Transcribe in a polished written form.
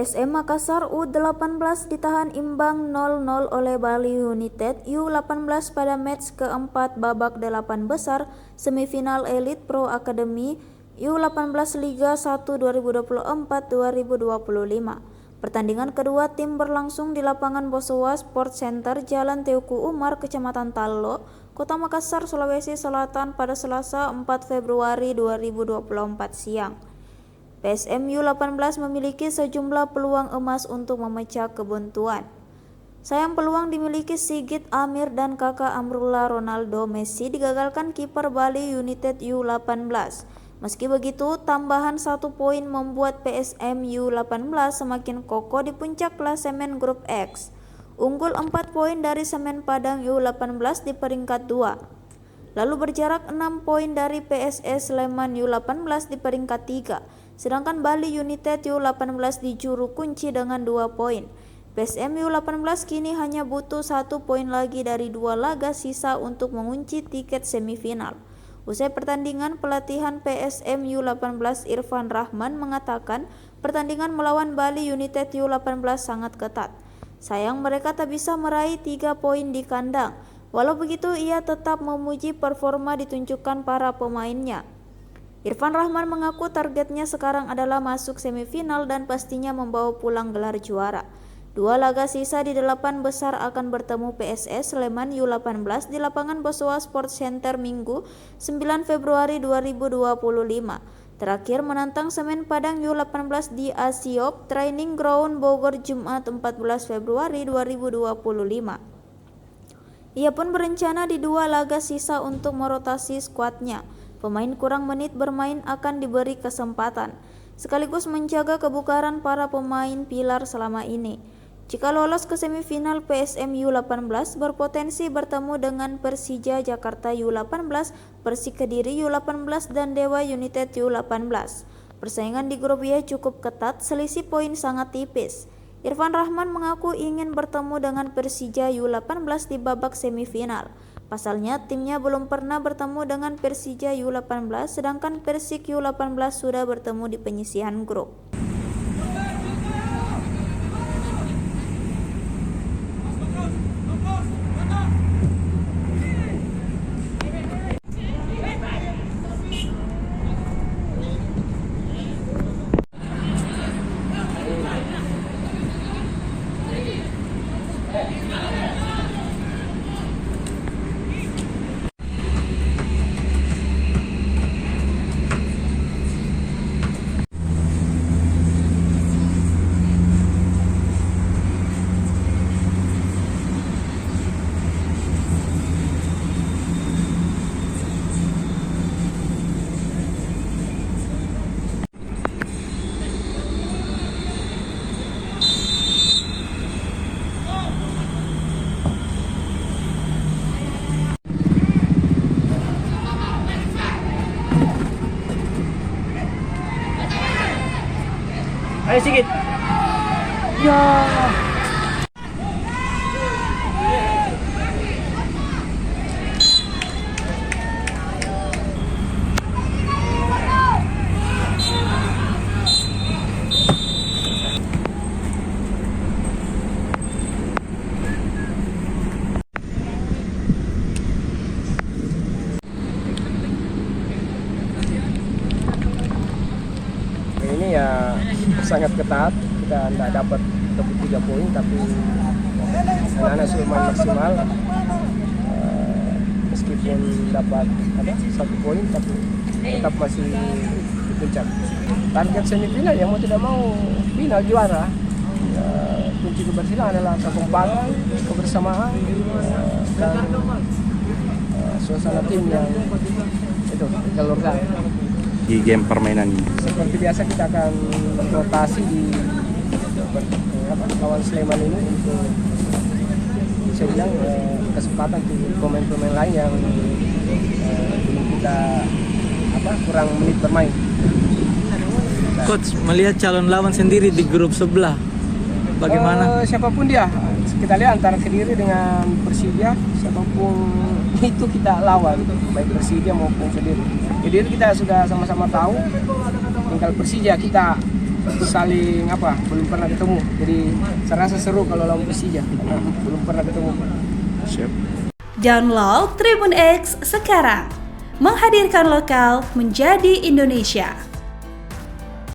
PSM Makassar U18 ditahan imbang 0-0 oleh Bali United U18 pada match keempat babak 8 besar semifinal Elite Pro Academy U18 Liga 1 2024-2025. Pertandingan kedua tim berlangsung di lapangan Bosowa Sport Center Jalan Teuku Umar, Kecamatan Tallo, Kota Makassar, Sulawesi Selatan pada Selasa 4 Februari 2024 siang. PSM U18 memiliki sejumlah peluang emas untuk memecah kebuntuan. Sayang peluang dimiliki Sigit Amir dan kakak Amrullah Ronaldo Messi digagalkan kiper Bali United U18. Meski begitu, tambahan 1 poin membuat PSM U18 semakin kokoh di puncak klasemen grup X. Unggul 4 poin dari Semen Padang U18 di peringkat 2. Lalu berjarak 6 poin dari PSS Sleman U18 di peringkat 3. Sedangkan Bali United U18 di juru kunci dengan 2 poin. PSM U18 kini hanya butuh 1 poin lagi dari 2 laga sisa untuk mengunci tiket semifinal. Usai pertandingan, pelatihan PSM U18 Irfan Rahman mengatakan pertandingan melawan Bali United U18 sangat ketat. Sayang mereka tak bisa meraih 3 poin di kandang. Walau begitu, ia tetap memuji performa ditunjukkan para pemainnya. Irfan Rahman mengaku targetnya sekarang adalah masuk semifinal dan pastinya membawa pulang gelar juara. 2 laga sisa di 8 besar akan bertemu PSS Sleman U18 di lapangan Bosowa Sport Center Minggu 9 Februari 2025. Terakhir menantang Semen Padang U18 di Asiop Training Ground Bogor Jumat 14 Februari 2025. Ia pun berencana di 2 laga sisa untuk merotasi skuadnya. Pemain kurang menit bermain akan diberi kesempatan, sekaligus menjaga kebugaran para pemain pilar selama ini. Jika lolos ke semifinal, PSM U18 berpotensi bertemu dengan Persija Jakarta U18, Persik Kediri U18, dan Dewa United U18. Persaingan di grup Y cukup ketat, selisih poin sangat tipis. Irfan Rahman mengaku ingin bertemu dengan Persija U18 di babak semifinal. Pasalnya, timnya belum pernah bertemu dengan Persija U18, sedangkan Persik U18 sudah bertemu di penyisihan grup. Ayo Sigit. Ya. Ini ya sangat ketat, kita tidak dapat 3 poin, tapi anak-anak sudah main maksimal. Meskipun dapat 1 poin, tapi tetap masih di puncak. Target semifinal yang mau tidak mau final juara. Kunci keberhasilan adalah kekompakan, kebersamaan, dan suasana tim yang itu dijalurkan di game permainan ini. Seperti biasa kita akan rotasi di lawan Sleman ini untuk bisa bilang kesempatan untuk pemain-pemain lain yang kita kurang menit bermain. Coach, melihat calon lawan sendiri di grup sebelah, bagaimana? Siapapun dia, kita lihat antara Kediri dengan Persija, siapapun itu kita lawan, baik Persija maupun Kediri. Kediri kita sudah sama-sama tahu, tinggal Persija kita saling belum pernah ketemu. Jadi saya rasa seru kalau lawan Persija karena belum pernah ketemu. Siap. Download Tribun X sekarang. Menghadirkan lokal menjadi Indonesia.